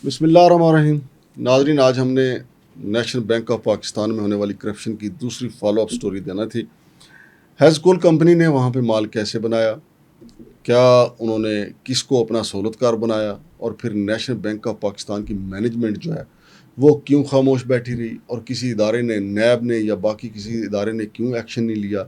بسم اللہ الرحمن الرحیم. ناظرین، آج ہم نے نیشنل بینک آف پاکستان میں ہونے والی کرپشن کی دوسری فالو اپ سٹوری دینا تھی. ہیز کول کمپنی نے وہاں پہ مال کیسے بنایا، کیا انہوں نے کس کو اپنا سہولت کار بنایا، اور پھر نیشنل بینک آف پاکستان کی مینجمنٹ جو ہے وہ کیوں خاموش بیٹھی رہی، اور کسی ادارے نے، نیب نے یا باقی کسی ادارے نے کیوں ایکشن نہیں لیا.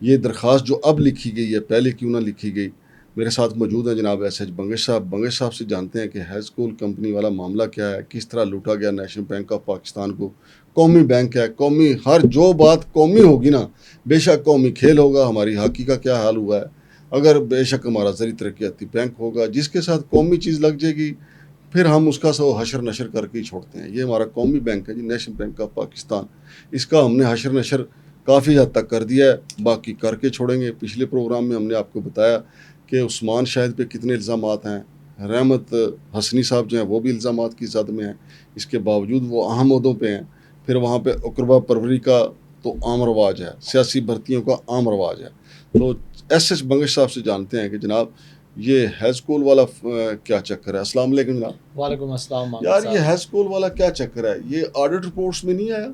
یہ درخواست جو اب لکھی گئی ہے پہلے کیوں نہ لکھی گئی. میرے ساتھ موجود ہیں جناب ایس ایچ بنگش صاحب. بنگش صاحب سے جانتے ہیں کہ ہیز کول کمپنی والا معاملہ کیا ہے، کس طرح لوٹا گیا نیشنل بینک آف پاکستان کو. قومی بینک ہے، قومی ہر جو بات قومی ہوگی نا، بے شک قومی کھیل ہوگا. ہماری ہاکی کا کیا حال ہوا ہے، اگر بے شک ہمارا زرعی ترقیاتی بینک ہوگا جس کے ساتھ قومی چیز لگ جائے گی، پھر ہم اس کا سو حشر نشر کر کے ہی چھوڑتے ہیں. یہ ہمارا قومی بینک ہے جی، نیشنل بینک آف پاکستان. اس کا ہم نے حشر نشر کافی حد تک کر دیا ہے، باقی کر کے چھوڑیں گے. پچھلے پروگرام میں ہم نے آپ کو بتایا کہ عثمان شاہد پہ کتنے الزامات ہیں، رحمت حسنی صاحب جو ہیں وہ بھی الزامات کی زد میں ہیں، اس کے باوجود وہ اہم عہدوں پہ ہیں. پھر وہاں پہ اقربا پروری کا تو عام رواج ہے، سیاسی بھرتیوں کا عام رواج ہے. تو ایس ایچ بنگش صاحب سے جانتے ہیں کہ جناب یہ ہیز کول والا کیا چکر ہے. السلام علیکم جناب. وعلیکم السلام. یار یہ ہیز کول والا کیا چکر ہے، یہ آڈٹ رپورٹس میں نہیں آیا؟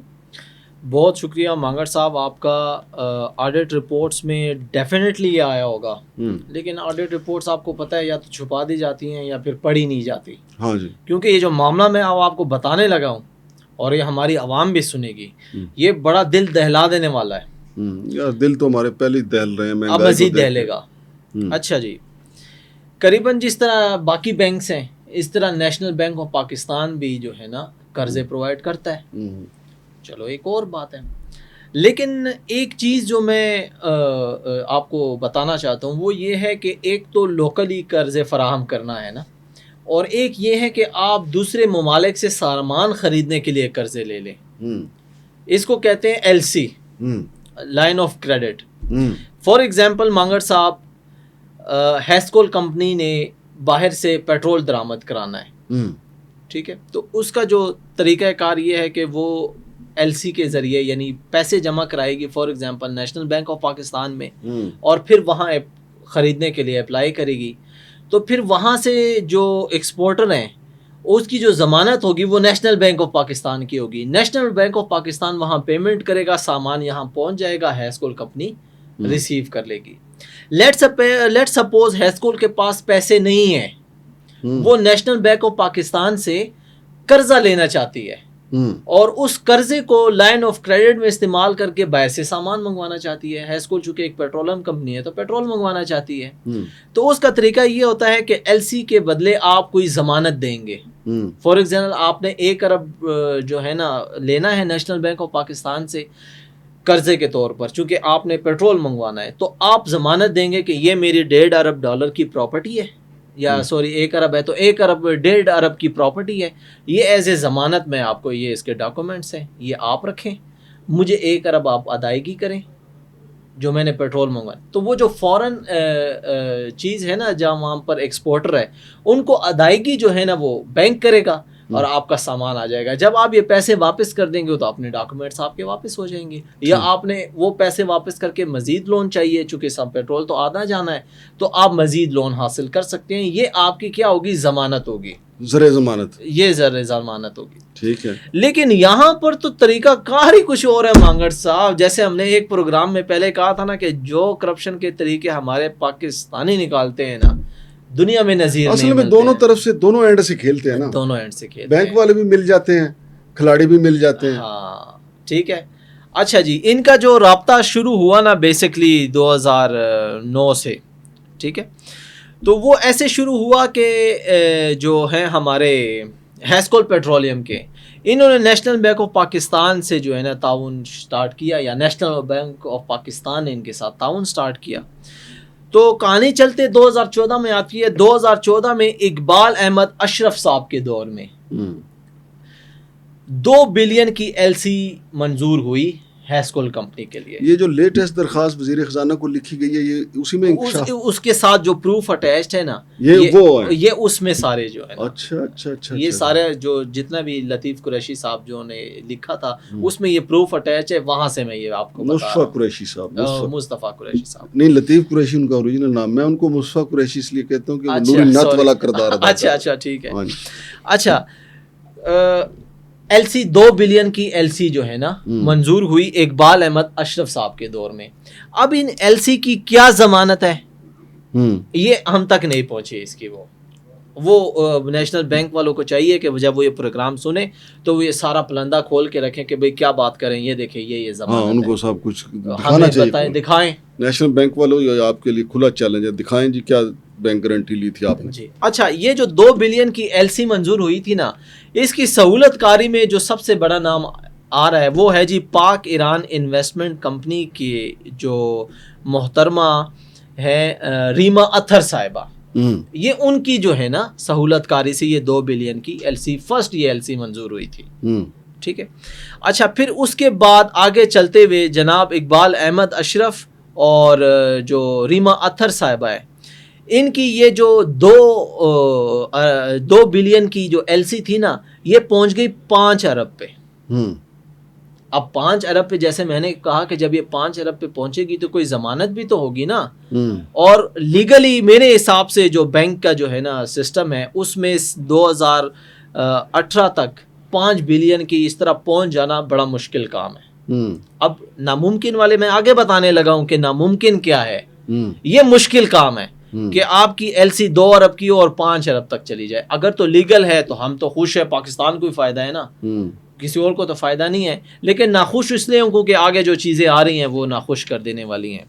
بہت شکریہ مانگڑ صاحب آپ کا. آڈٹ رپورٹس میں ڈیفینیٹلی یہ آیا ہوگا، لیکن آڈٹ رپورٹس آپ کو پتہ ہے یا تو چھپا دی جاتی ہیں یا پھر پڑھی نہیں جاتی. ہاں جی. کیونکہ یہ جو معاملہ میں اب آپ کو بتانے لگا ہوں اور یہ ہماری عوام بھی سنے گی، یہ بڑا دل دہلا دینے والا ہے. یار دل تو ہمارے پہلے دہل رہے ہیں، اب مزید دہلے گا. اچھا جی، قریباً جس طرح باقی بینکس ہیں اس طرح نیشنل بینک آف پاکستان بھی جو ہے نا قرضے پرووائڈ کرتا ہے. چلو ایک اور بات ہے، لیکن ایک چیز جو میں آپ کو بتانا چاہتا ہوں وہ یہ ہے کہ ایک تو لوکلی قرضے فراہم کرنا ہے نا، اور ایک یہ ہے کہ آپ دوسرے ممالک سے سامان خریدنے کے لیے قرضے لے لیں. اس کو کہتے ہیں L C, line of credit. For example Mangar صاحب، ہیز کول کمپنی نے باہر سے پیٹرول درآمد کرانا ہے، ٹھیک ہے، تو اس کا جو طریقہ کار یہ ہے کہ وہ ایل سی کے ذریعے یعنی پیسے جمع کرائے گی for example national bank of Pakistan میں، اور پھر وہاں خریدنے کے لیے اپلائی کرے گی. تو پھر وہاں سے جو ایکسپورٹر ہیں اس کی جو ضمانت ہوگی وہ نیشنل بینک آف پاکستان کی ہوگی. نیشنل بینک آف پاکستان وہاں پیمنٹ کرے گا، سامان یہاں پہنچ جائے گا، ہیز کول کمپنی ریسیو کر لے گی. لیٹ سپوز ہیز کول کے پاس پیسے نہیں ہیں، وہ نیشنل بینک آف پاکستان سے قرضہ لینا چاہتی ہے اور اس قرضے کو لائن آف کریڈٹ میں استعمال کر کے باہر سے سامان منگوانا چاہتی ہے. ہیز کول چونکہ ایک پیٹرولیم کمپنی ہے تو پیٹرول منگوانا چاہتی ہے. تو اس کا طریقہ یہ ہوتا ہے کہ ایل سی کے بدلے آپ کوئی ضمانت دیں گے. فار ایگزامپل آپ نے 1 ارب جو ہے نا لینا ہے نیشنل بینک آف پاکستان سے قرضے کے طور پر، چونکہ آپ نے پیٹرول منگوانا ہے، تو آپ ضمانت دیں گے کہ یہ میری $1.5 ارب کی پراپرٹی ہے، یا سوری 1 ارب ہے تو 1 ارب $1.5 ارب کی پراپرٹی ہے. یہ ایز اے ضمانت میں آپ کو، یہ اس کے ڈاکومنٹس ہیں، یہ آپ رکھیں، مجھے 1 ارب آپ ادائیگی کریں جو میں نے پیٹرول منگوایا. تو وہ جو فورن چیز ہے نا جہاں وہاں پر ایکسپورٹر ہے، ان کو ادائیگی جو ہے نا وہ بینک کرے گا اور آپ کا سامان آ جائے گا. جب آپ یہ پیسے واپس کر دیں گے تو اپنے ڈاکومنٹس آپ کے واپس ہو جائیں گے. یا آپ نے وہ پیسے واپس کر کے مزید لون چاہیے، چونکہ سب پیٹرول تو آنا جانا ہے، تو آپ مزید لون حاصل کر سکتے ہیں. یہ آپ کی کیا ہوگی؟ ضمانت ہوگی، زر ضمانت. یہ زر ضمانت ہوگی. ٹھیک ہے، لیکن یہاں پر تو طریقہ کار ہی کچھ اور ہے مانگڑ صاحب. جیسے ہم نے ایک پروگرام میں پہلے کہا تھا نا کہ جو کرپشن کے طریقے ہمارے پاکستانی نکالتے ہیں نا، دنیا میں نظیر اصل نہیں میں ملتے دونوں ہیں. طرف سے، دونوں اینڈ سے کھیلتے ہیں نا، دونوں اینڈ سے کھیلتے ہیں. بینک والے بھی مل جاتے ہیں، کھلاڑی بھی مل جاتے ہیں. ہاں ٹھیک ہے. اچھا جی، ان کا جو رابطہ شروع ہوا نا بیسکلی 2009 سے، ٹھیک ہے، تو وہ ایسے شروع ہوا کہ جو ہیں ہمارے ہیز کول پیٹرولیم کے، انہوں نے نیشنل بینک آف پاکستان سے جو ہے نا تعاون سٹارٹ کیا، یا نیشنل بینک آف پاکستان نے ان کے ساتھ تعاون سٹارٹ کیا. تو کہانی چلتے 2014 میں آتی ہے. 2014 میں اقبال احمد اشرف صاحب کے دور میں 2 بلین کی ایل سی منظور ہوئی ہیسکول کمپنی کے لیے. یہ جو لیٹسٹ درخواست وزیر خزانہ کو لکھی گئی ہے یہ اسی میں انکشاف اس کے ساتھ جو پروف اٹیچڈ ہے نا یہ اس میں سارے جو ہے نا. اچھا یہ سارے جو جتنا بھی لطیف قریشی صاحب جو نے لکھا تھا اس میں یہ پروف اٹیچ ہے. وہاں سے میں یہ آپ کو مصطفیٰ قریشی صاحب نہیں لطیف قریشی ان کا اوریجنل نام. میں ان کو مصطفیٰ قریشی اس لیے کہتا ہوں کہ وہ نوری نعت والا کردار ادا کرتا ہے. اچھا ٹھیک ہے. اچھا ایل سی 2 بلین کی ایل سی جو ہے نا منظور ہوئی اقبال احمد اشرف صاحب کے دور میں. اب ان ایل سی کی کیا ضمانت ہے یہ ہم تک نہیں پہنچے. اس کی وہ نیشنل بینک والوں کو چاہیے کہ جب وہ یہ پروگرام سنیں تو وہ یہ سارا پلندہ کھول کے رکھیں کہ بھئی کیا بات کریں. یہ دیکھیں یہ ضمانت ان کو سب کچھ دکھانا چاہیے. دکھائیں. نیشنل بینک والوں یہ آپ کے لیے کھلا چیلنج ہے. دکھائیں جی کیا بینک گارنٹی لی تھی آپ نے. جی اچھا یہ جو 2 بلین کی ایل سی منظور ہوئی تھی نا اس کی سہولت کاری میں جو سب سے بڑا نام آ رہا ہے وہ ہے جی پاک ایران انویسٹمنٹ کمپنی کی جو محترمہ ہے ریما اطہر صاحبہ. یہ ان کی جو ہے نا سہولت کاری سے یہ 2 بلین کی ایل سی فرسٹ یہ ایل سی منظور ہوئی تھی. ٹھیک ہے. اچھا پھر اس کے بعد آگے چلتے ہوئے جناب اقبال احمد اشرف اور جو ریما اطہر صاحبہ ہے ان کی یہ جو 2 بلین کی جو ایل سی تھی نا یہ پہنچ گئی 5 ارب پہ. اب 5 ارب پہ جیسے میں نے کہا کہ جب یہ 5 ارب پہ پہنچے گی تو کوئی ضمانت بھی تو ہوگی نا. اور لیگلی میرے حساب سے جو بینک کا جو ہے نا سسٹم ہے اس میں 2018 تک 5 بلین کی اس طرح پہنچ جانا بڑا مشکل کام ہے. اب ناممکن والے میں آگے بتانے لگا ہوں کہ ناممکن کیا ہے. یہ مشکل کام ہے کہ آپ کی ایل سی 2 ارب کی اور 5 ارب تک چلی جائے. اگر تو لیگل ہے تو ہم تو خوش ہے, پاکستان کو بھی فائدہ ہے نا, کسی اور کو تو فائدہ نہیں ہے. لیکن ناخوش اس لیے ہوں کیونکہ آگے جو چیزیں آ رہی ہیں وہ ناخوش کر دینے والی ہیں.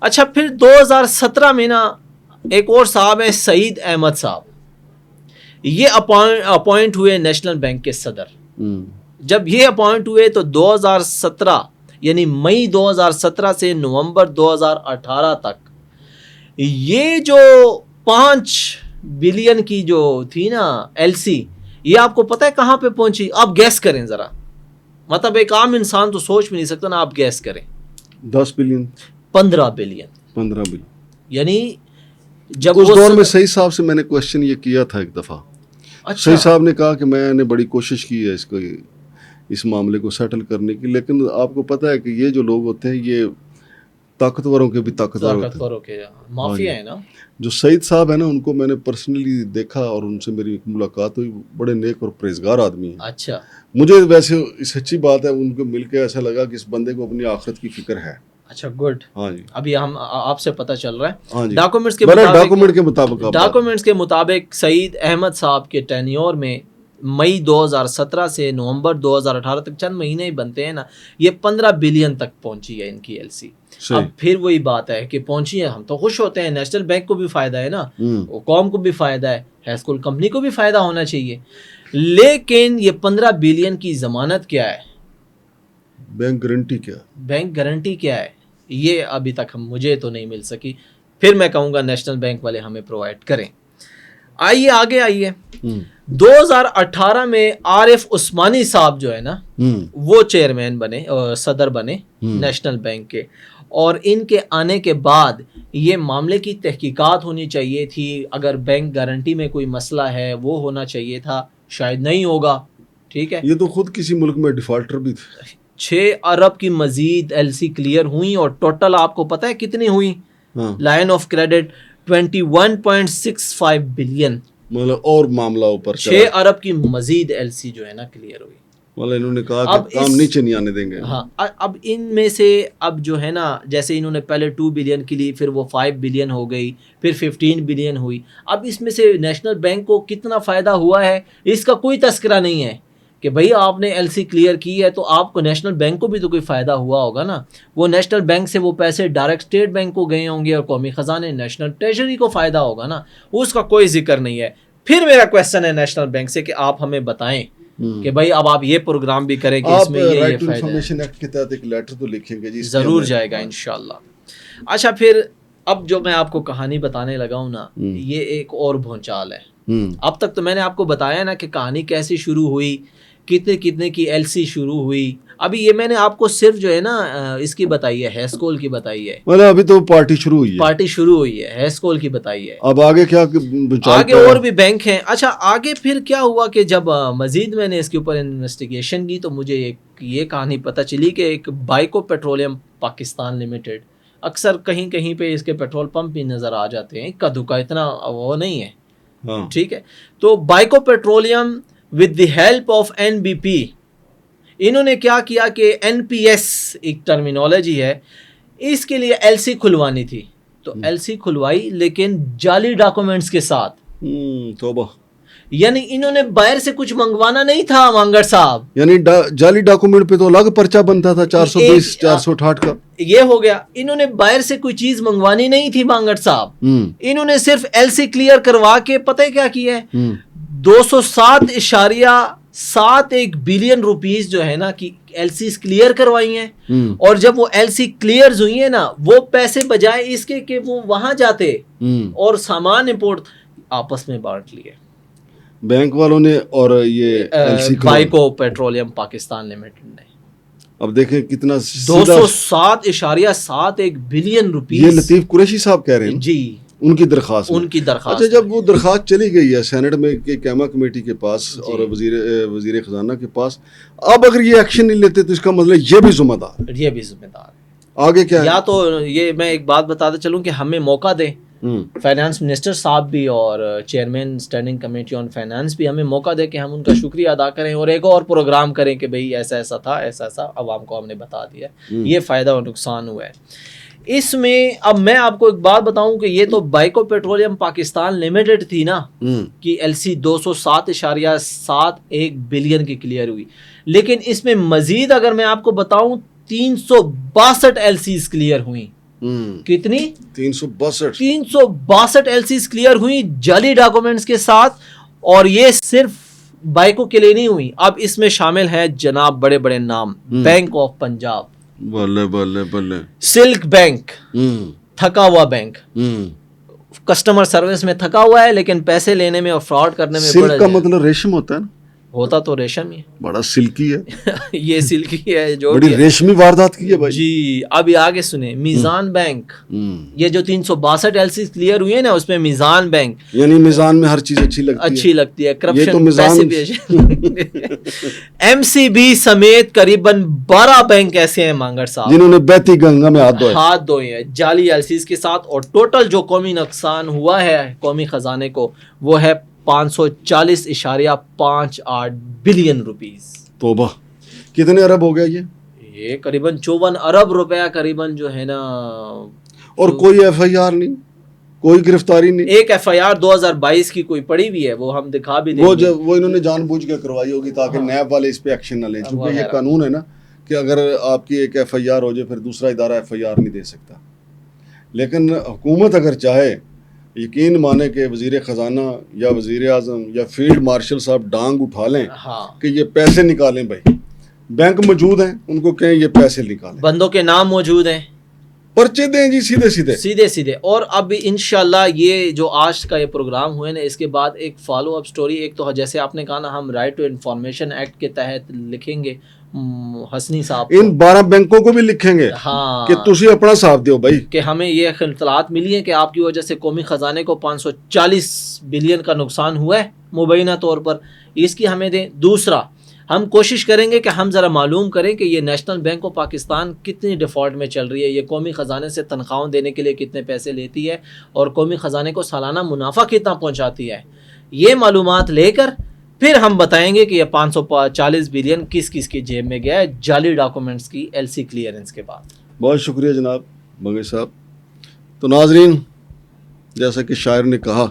اچھا پھر 2017 میں نا ایک اور صاحب ہیں سعید احمد صاحب, یہ اپوائنٹ ہوئے نیشنل بینک کے صدر. جب یہ اپوائنٹ ہوئے تو 2017 یعنی مئی 2017 سے نومبر 2018 تک یہ جو 5 بلین کی جو تھی نا ایل سی یہ آپ کو پتہ ہے کہاں پہ پہنچی؟ آپ گیس کریں ذرا. مطلب ایک عام انسان تو سوچ بھی نہیں سکتا نا, آپ گیس کریں. 10 بلین 15 بلین یعنی جب اس دور میں صحیح صاحب سے میں نے کوشچن یہ کیا تھا ایک دفعہ. صحیح صاحب نے کہا کہ میں نے بڑی کوشش کی ہے اس معاملے کو سیٹل کرنے کی, لیکن آپ کو پتہ ہے کہ یہ جو لوگ ہوتے ہیں یہ طاقتوروں کے بھی طاقتور ہوتے ہیں, مافیا ہے نا. جو سعید صاحب ہیں نا ان کو میں نے پرسنلی دیکھا اور ان سے میری ملاقات ہوئی. بڑے نیک اور پرہیزگار آدمی ہیں. اچھا مجھے ویسے سچی بات ہے ان کو مل کے ایسا لگا کہ اس بندے کو اپنی آخرت کی فکر ہے. اچھا گڈ. ہاں جی ابھی ہم آپ سے پتہ چل رہا ہے ڈاکومنٹس کے مطابق سعید احمد صاحب کے ٹینیور میں مئی 2017 سے نومبر 2018 تک چند مہینے ہی بنتے ہیں نا, یہ 15 بلین تک پہنچی ہے ان کی ایل سی. اب پھر وہی بات ہے کہ پہنچی ہے, ہم تو خوش ہوتے ہیں, نیشنل بینک کو بھی فائدہ ہے نا, قوم کو بھی فائدہ ہے, ہیسکول کمپنی کو بھی فائدہ ہونا چاہیے. لیکن یہ 15 بلین کی ضمانت کیا ہے, بینک گارنٹی کیا ہے, یہ ابھی تک مجھے تو نہیں مل سکی. پھر میں کہوں گا نیشنل بینک والے ہمیں پرووائڈ کریں. آئیے آگے آئیے. 2018 میں عارف عثمانی صاحب جو ہے نا وہ چیئرمین بنے, صدر بنے نیشنل بینک کے, اور ان کے آنے کے بعد یہ معاملے کی تحقیقات ہونی چاہیے تھی. اگر بینک گارنٹی میں کوئی مسئلہ ہے وہ ہونا چاہیے تھا, شاید نہیں ہوگا. ٹھیک ہے, یہ تو خود کسی ملک میں ڈیفالٹر بھی تھے. 6 ارب کی مزید ایل سی کلیئر ہوئی اور ٹوٹل آپ کو پتہ ہے کتنی ہوئی؟ Line of credit 21.65 billion. مطلب اور معاملہ اوپر 6 ارب کی مزید ایل سی جو ہے نا کلیئر ہوئی. مطلب انہوں نے کہا کہ کام نیچے نہیں آنے دیں گے. ہاں, اب ان میں سے اب جو ہے نا جیسے انہوں نے پہلے 2 بلین کی لی, پھر وہ 5 بلین ہو گئی, پھر 15 بلین ہوئی. اب اس میں سے نیشنل بینک کو کتنا فائدہ ہوا ہے اس کا کوئی تذکرہ نہیں ہے کہ بھئی آپ نے ایل سی کلیئر کی ہے تو آپ کو نیشنل بینک کو بھی تو کوئی فائدہ ہوا ہوگا نا. وہ نیشنل بینک سے وہ پیسے ڈائریکٹ اسٹیٹ بینک کو گئے ہوں گے اور قومی خزانے نیشنل ٹریجری کو فائدہ ہوگا نا, اس کا کوئی ذکر نہیں ہے. پھر میرا کویسچن ہے نیشنل بینک سے کہ آپ ہمیں بتائیں کہ بھائی اب آپ یہ پروگرام بھی کریں کہ اس میں یہ فائدہ ہے. انفارمیشن ایکٹ کے تحت ایک لیٹر تو لکھیں گے جی, ضرور جائے گا انشاءاللہ. اچھا پھر اب جو میں آپ کو کہانی بتانے لگا ہوں نا یہ ایک اور بھونچال ہے. اب تک تو میں نے آپ کو بتایا نا کہ کہانی کیسے شروع ہوئی, کتنے کی ایل سی شروع ہوئی. ابھی یہ میں نے آپ کو صرف جو ہے نا اس کی بتائی ہے, ہیسکول کی بتائی ہے, مطلب ابھی تو پارٹی شروع ہوئی ہے, پارٹی شروع ہوئی ہے, ہیسکول کی بتائی ہے. اب آگے کیا آگے اور بھی بینک ہیں. اچھا آگے پھر کیا ہوا کہ جب مزید میں نے اس کے اوپر انویسٹیگیشن کی تو مجھے یہ کہانی پتہ چلی کہ ایک بائیکو پیٹرولیم پاکستان لمیٹڈ, اکثر کہیں کہیں پہ اس کے پیٹرول پمپ بھی نظر آ جاتے ہیں, کا دھکا اتنا وہ نہیں ہے, ٹھیک ہے. تو Byco petroleum with the help of NBP, انہوں نے کیا کیا کہ NPS ایک ٹرمینالوجی ہے, اس کے لیے LC کھلوانی تھی, تو LC کھلوائی لیکن جعلی ڈاکومنٹس کے ساتھ. توبہ, یعنی انہوں نے باہر سے کچھ منگوانا نہیں تھا مانگڑ صاحب, یعنی جعلی ڈاکومنٹ پہ تو الگ پرچہ بنتا تھا 420 468 کا. یہ ہو گیا, انہوں نے باہر سے کوئی چیز منگوانی نہیں تھی مانگڑ صاحب, انہوں نے صرف LC کلیئر کروا کے پتہ کیا کیا ہے, 207.71 بلین روپیز جو ہے نا کہ LCs کلیئر کروائی ہیں. اور جب وہ LC کلیئرز ہوئی ہیں نا, وہ پیسے بجائے اس کے کہ وہ وہاں جاتے اور سامان امپورٹ آپس میں بانٹ لیے بینک والوں نے اور یہ بائیکو پیٹرولیم پاکستان لمیٹڈ نے. اب دیکھیں کتنا 207.71 بلین روپیز. یہ لطیف قریشی صاحب کہہ رہے ہیں جی, ان کی درخواست. اچھا جب وہ درخواست چلی گئی ہے سینٹ میں کیما کمیٹی کے پاس اور وزیر خزانہ کے پاس, اب اگر یہ ایکشن نہیں لیتے تو اس کا مطلب یہ بھی ذمہ دار آگے کیا ہے. یا تو یہ میں ایک بات بتاتا چلوں کہ ہمیں موقع دیں, فائنانس منسٹر صاحب بھی اور chairman standing committee on finance بھی ہمیں موقع دے کہ ہم ان کا شکریہ ادا کریں اور ایک اور پروگرام کریں کہ بھئی ایسا ایسا تھا, ایسا ایسا عوام کو ہم نے بتا دیا, یہ فائدہ اور نقصان ہوا ہے اس میں. اب میں آپ کو ایک بات بتاؤں کہ یہ تو بائیکو پیٹرولیم پاکستان لمیٹڈ تھی نا کہ LC 207.71 بلین کی کلیئر ہوئی, لیکن اس میں مزید اگر میں آپ کو بتاؤں 362 LCs کلیئر ہوئیں. کتنی؟ 362 LCs کلیئر ہوئی جعلی ڈاکومنٹس کے ساتھ, اور یہ صرف بائیکو کے لیے نہیں ہوئی. اب اس میں شامل ہیں جناب بڑے بڑے نام, bank of Punjab, silk bank, تھکا ہوا بینک, کسٹمر سروس میں تھکا ہوا ہے لیکن پیسے لینے میں اور فراڈ کرنے میں. سلک کا مطلب ریشم ہوتا ہے نا, ہوتا تو ریشم ہی, بڑا سلکی ہے یہ سلکی ہے جو بڑی ریشمی واردات کی ہے بھائی. جی ابھی آگے سنیں, میزان بینک, یہ جو 362 LCs کلیئر ہوئی ہیں نا اس میں میزان بینک, یعنی میزان میں ہر چیز اچھی لگتی ہے, کرپشن پیسے بھی. MCB سمیت قریباً 12 بینک ایسے ہیں مانگڑ صاحب جنہوں نے بیتی گنگا میں ہاتھ دھوئے ہیں جعلی LCs کے ساتھ, اور ٹوٹل جو قومی نقصان ہوا ہے قومی خزانے کو وہ ہے 540.58 بلین روپیز. توبہ, کتنے ارب ہو گیا یہ قریباً 54 ارب روپیہ قریباً جو ہے نا. اور کوئی FIR نہیں, کوئی گرفتاری نہیں. ایک FIR 2022 کی کوئی پڑی بھی ہے, وہ ہم دکھا بھی دیں گے. وہ انہوں نے جان بوجھ کے کروائی ہوگی تاکہ نیب والے اس پہ ایکشن نہ لیں, چونکہ یہ قانون ہے نا کہ اگر آپ کی ایک FIR ہو جائے پھر دوسرا ادارہ FIR نہیں دے سکتا. لیکن حکومت اگر چاہے, یقین مانے کہ وزیر خزانہ یا وزیر اعظم یا فیلڈ مارشل صاحب ڈانگ اٹھا لیں کہ یہ پیسے نکالیں. بھائی بینک موجود ہیں, ان کو کہیں یہ پیسے نکالیں, بندوں کے نام موجود ہیں, پرچے دیں جی سیدھے. اور اب انشاءاللہ یہ جو آج کا یہ پروگرام ہوئے نا, اس کے بعد ایک فالو اپ سٹوری, ایک تو جیسے آپ نے کہا نا ہم رائٹ ٹو انفارمیشن ایکٹ کے تحت لکھیں گے حسنی صاحب, ان 12 بینکوں کو بھی لکھیں گے کہ تسی اپنا صاف دیو بھائی, کہ ہمیں یہ اطلاعات ملی ہیں کہ آپ کی وجہ سے قومی خزانے کو 540 بلین کا نقصان ہوا ہے مبینہ طور پر, اس کی ہمیں دیں. دوسرا ہم کوشش کریں گے کہ ہم ذرا معلوم کریں کہ یہ نیشنل بینک آف پاکستان کتنی ڈیفالٹ میں چل رہی ہے, یہ قومی خزانے سے تنخواہوں دینے کے لیے کتنے پیسے لیتی ہے, اور قومی خزانے کو سالانہ منافع کتنا پہنچاتی ہے. یہ معلومات لے کر پھر ہم بتائیں گے کہ یہ 540 بلین کس کس کی جیب میں گیا ہے جعلی ڈاکومنٹس کی LC کلیئرنس کے بعد. بہت شکریہ جناب بنگے صاحب. تو ناظرین, جیسا کہ شاعر نے کہا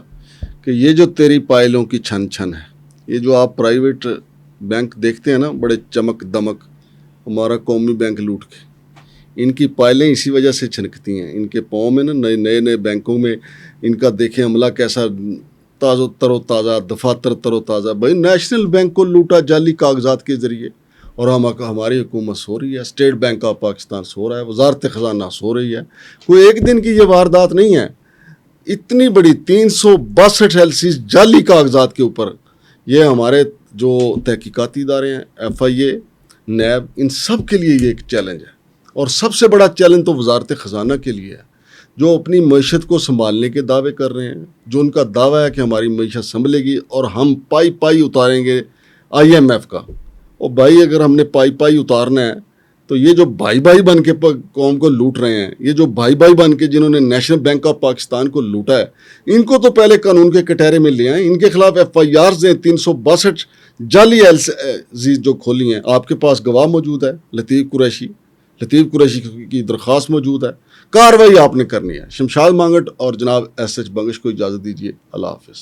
کہ یہ جو تیری پائلوں کی چھن چھن ہے, یہ جو آپ پرائیویٹ بینک دیکھتے ہیں نا بڑے چمک دمک, ہمارا قومی بینک لوٹ کے, ان کی پائلیں اسی وجہ سے چھنکتی ہیں. ان کے پاؤں میں نا نئے بینکوں میں ان کا دیکھیں عملہ کیسا تر و تازہ, دفاتر تر و تازہ. بھائی نیشنل بینک کو لوٹا جعلی کاغذات کے ذریعے, اور ہماری حکومت سو رہی ہے, اسٹیٹ بینک آف پاکستان سو رہا ہے, وزارت خزانہ سو رہی ہے. کوئی ایک دن کی یہ واردات نہیں ہے, اتنی بڑی 362 LCs جعلی کاغذات کے اوپر. یہ ہمارے جو تحقیقاتی ادارے ہیں FIA, نیب، ان سب کے لیے یہ ایک چیلنج ہے، اور سب سے بڑا چیلنج تو وزارت خزانہ کے لیے ہے، جو اپنی معیشت کو سنبھالنے کے دعوے کر رہے ہیں، جو ان کا دعویٰ ہے کہ ہماری معیشت سنبھلے گی اور ہم پائی پائی اتاریں گے IMF کا۔ اور بھائی اگر ہم نے پائی پائی اتارنا ہے تو یہ جو بھائی بھائی بن کے قوم کو لوٹ رہے ہیں، یہ جو بھائی بھائی بن کے جنہوں نے نیشنل بینک آف پاکستان کو لوٹا ہے، ان کو تو پہلے قانون کے کٹہرے میں لے آئیں، ان کے خلاف FIRs ہیں 362 جعلی LC جو کھولی ہیں۔ آپ کے پاس گواہ موجود ہے، لطیف قریشی کی درخواست موجود ہے، کارروائی آپ نے کرنی ہے۔ شمشاد مانگٹ اور جناب SH بنگش کو اجازت دیجیے، اللہ حافظ۔